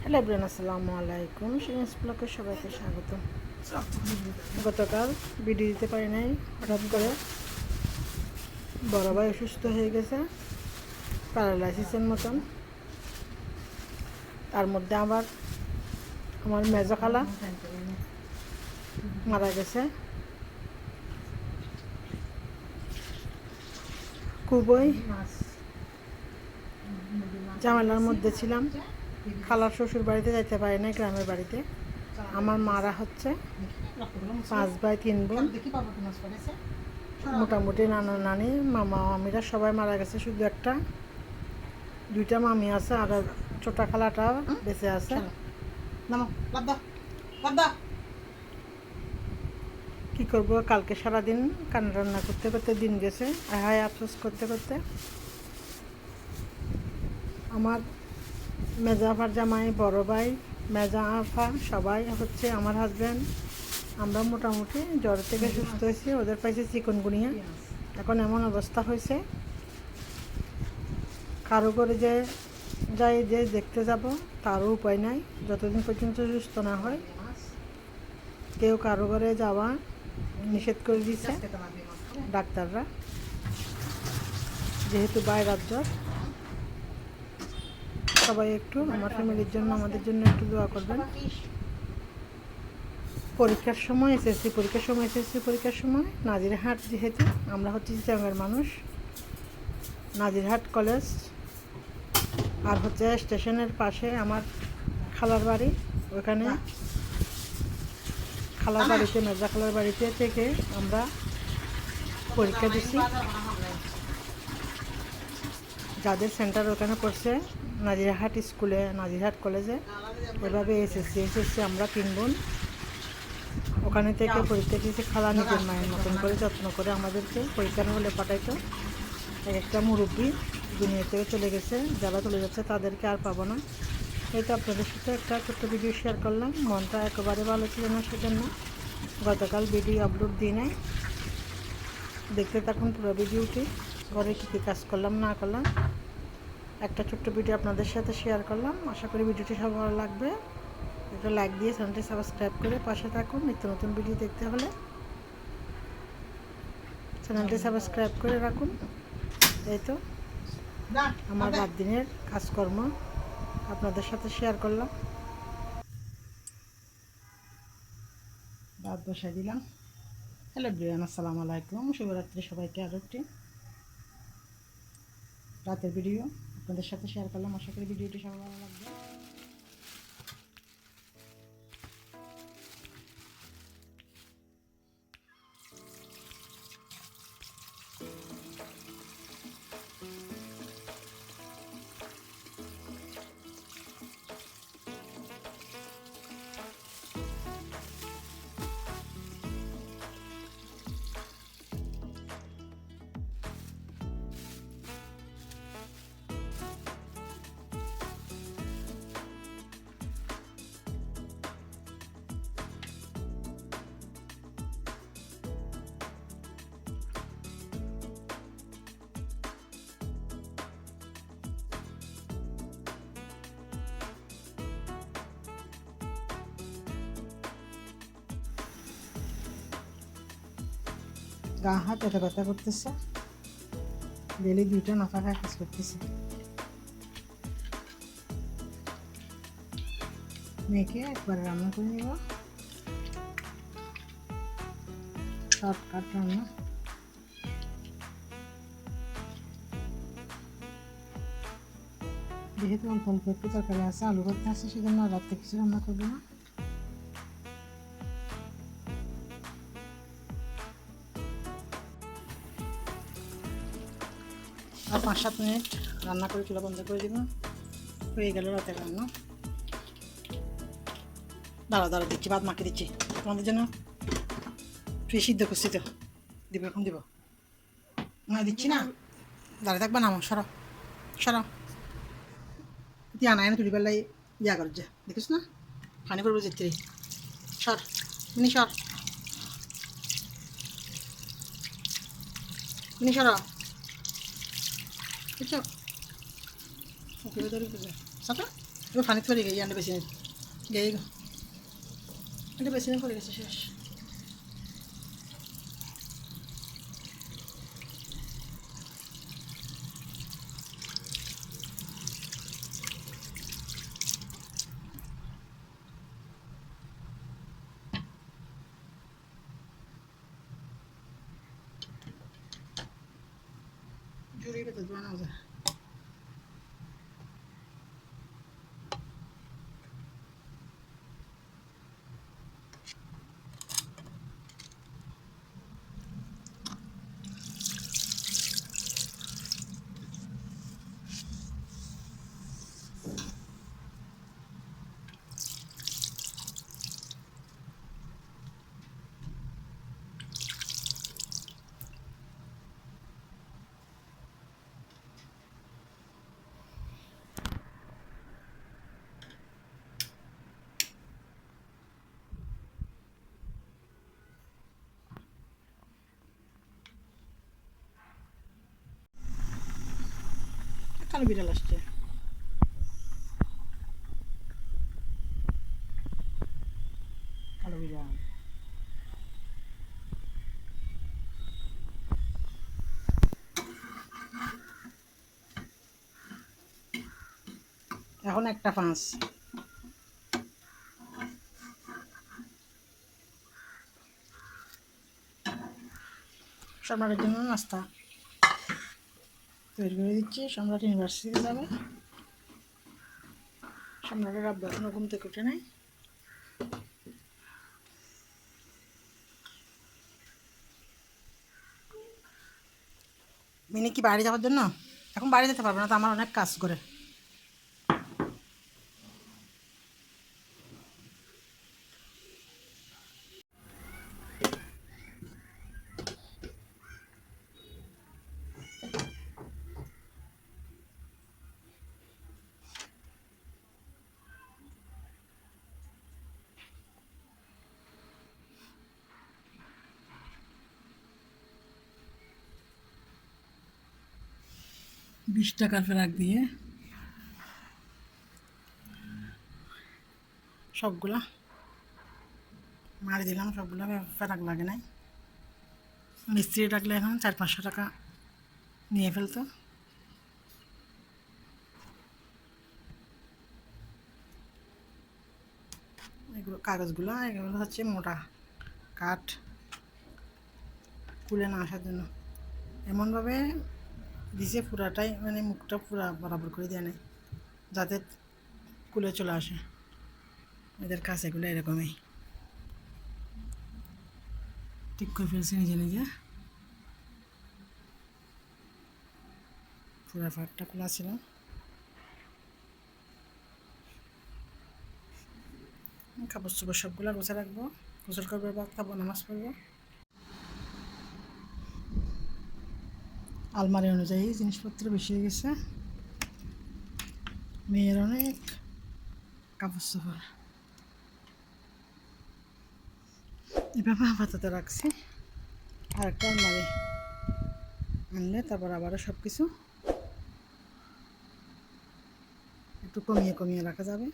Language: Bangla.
হ্যালো এভরিওয়ান, আসসালামু আলাইকুম। শিরিনস ব্লগে সবাইকে স্বাগত। গতকাল ভিডিও দিতে পারি নাই, হঠাৎ করে বড় ভাই অসুস্থ হয়ে গেছে, প্যারালাইসিসের মতন। তার মধ্যে আবার আমার মেজো খালা মারা গেছে। খুবই ঝামেলার মধ্যে ছিলাম। খালার শ্বশুর বাড়িতে যাইতে পারি না, গ্রামের বাড়িতে। আমার মারা হচ্ছে 5 ভাই 3 বোন। মোটামুটি নানা নানি মামা মামিরা সবাই মারা গেছে, শুধু একটা 2টা মামি আছে, আর ছোটা খালাটা বেঁচে আছে। কি করব, কালকে সারাদিন কান্না রান্না করতে করতে দিন গেছে, হায় আফসোস করতে করতে। আমার মেজা আফার জামাই, বড় ভাই, মেজা আফা সবাই হচ্ছে আমার হাজব্যান্ড। আমরা মোটামুটি জ্বর থেকে সুস্থ হয়েছি। ওদের পাইছে চিকনগুনিয়া। এখন এমন অবস্থা হয়েছে, কারো করে যে যাই যে দেখতে যাব তারও উপায় নাই, যতদিন পর্যন্ত সুস্থ না হয়। কেউ কারো ঘরে যাওয়া নিষেধ করে দিচ্ছে ডাক্তাররা, যেহেতু বাইরের জ্বর। সবাই একটু আমার ফ্যামিলির জন্য, আমাদের জন্য একটু দোয়া করবেন। পরীক্ষার সময় এসএসসি পরীক্ষার সময় নাজিরহাট, যেহেতু আমরা হচ্ছে চিটাগাংয়ের মানুষ, নাজিরহাট কলেজ আর হচ্ছে স্টেশনের পাশে আমার খালার বাড়ি। ওখানে খালার বাড়িতে, মেজা খালার বাড়িতে থেকে আমরা পরীক্ষা দিচ্ছি। যাদের সেন্টার ওখানে পড়ছে নাজিরহাট স্কুলে, নাজিরহাট কলেজে, এভাবে এসএসসি আমরা 3 বোন ওখানে থেকে পরীক্ষা দিয়েছি। খালা নিজের মায়ের মতন করে যত্ন করে আমাদেরকে পরীক্ষার হলে পাঠাইতো। একটা মুরব্বী দুনিয়া থেকে চলে গেছে, যারা চলে যাচ্ছে তাদেরকে আর পাবো না। এই তো আপনাদের সাথে একটা ছোট্ট ভিডিও শেয়ার করলাম। মনটা একেবারে ভালো ছিল না, সেজন্য গতকাল ভিডিও আপলোড দিই নাই। দেখতে থাকুন পুরো ভিডিওটি, ঘরে কী কী কাজ করলাম না করলাম। একটা ছোট্ট ভিডিও আপনাদের সাথে শেয়ার করলাম। আশা করি ভিডিওটি সব ভালো লাগবে। একটা লাইক দিয়ে চ্যানেলটি সাবস্ক্রাইব করে পাশে থাকুন। নিত্য নতুন ভিডিও দেখতে হলে চ্যানেলটি সাবস্ক্রাইব করে রাখুন। এই তো আমার রাত দিনের কাজকর্ম আপনাদের সাথে শেয়ার করলাম। রাত বসাই দিলাম। হ্যালো এভরিওয়ান, আসসালামু আলাইকুম। শুভরাত্রি সবাইকে। আরও একটি রাতের ভিডিও আপনাদের সাথে শেয়ার করলাম। আশা করি ভিডিওটি সবার ভালো লাগবে। গা হাত এত ব্যথা করতেছে, ডেলি 2টা নাফা খায় কাজ করতেছে। মেয়েকে একবার রান্না করে নিব, শর্টকাট রান্না। যেহেতু অল্প অল্প একটু তরকারি আছে, আলু ভর্তা আছে, সেজন্য রাত্রে কিছু রান্না করবো না। আর 5-7 মিনিট রান্না করে চুলা বন্ধ করে দিব, হয়ে গেল রাতের রান্না। দাঁড়া দিচ্ছি, ভাত মাখিয়ে দিচ্ছি তোমাদের জন্য। তুই সিদ্ধ করছি তো, দিব এখন দিব না, দিচ্ছি না। দাঁড়িয়ে থাকবা না, আমার সরাও তুই আনা এনে তুলি বেলায় ইয়া কর, যে দেখিস না পানি করবো যেতে। সর মিনি, সরাও বুঝছো, সাথে এবার পানি পড়ে গেছে আন্ডা বেশি গেয়ে আন্ডা বেশি পড়ে গেছে শেষ জুড়ে ভেতর বানানো যায় কালো বিড়াল আসছে কালো বিড়াল এখন একটা 5 সম্রাটের জন্য নাস্তা তৈরি করে দিচ্ছি সম্রাট ইউনিভার্সিটিতে যাবে সম্রাটের আব্বা এখনো ঘুম থেকে উঠে নাই মিনি কি বাড়ি যাওয়ার জন্য এখন বাড়ি যেতে পারবে না তো আমার অনেক কাজ করে 20 টাকার ফেরাক দিয়ে সবগুলা মারি দিলাম সবগুলো ফেরাক লাগে নাই মিস্ত্রি ডাকলে এখন 400-500 টাকা নিয়ে ফেলতো এগুলো কাগজগুলো এগুলো হচ্ছে মোটা কাঠ খুলে না আসার জন্য এমনভাবে দিছে পুরাটাই মানে মুখটা পুরা বরাবর করে দেয় নাই যাতে খুলে চলে আসে এদের কাছে এগুলো এরকমই ঠিক করে ফেলছে নিজে নিজে পুরা ফাটটা খোলা ছিল কাপড় চোপড় সবগুলো গোছা রাখবো গোসল করবো বা খাবো নামাজ পড়বো আলমারি অনুযায়ী জিনিসপত্র বেশি হয়ে গেছে মেয়ের অনেক কাপড় চোপড় এভাবে আপাতত রাখছি আর একটা আলমারি আনলে তারপর আবারও সব কিছু একটু কমিয়ে কমিয়ে রাখা যাবে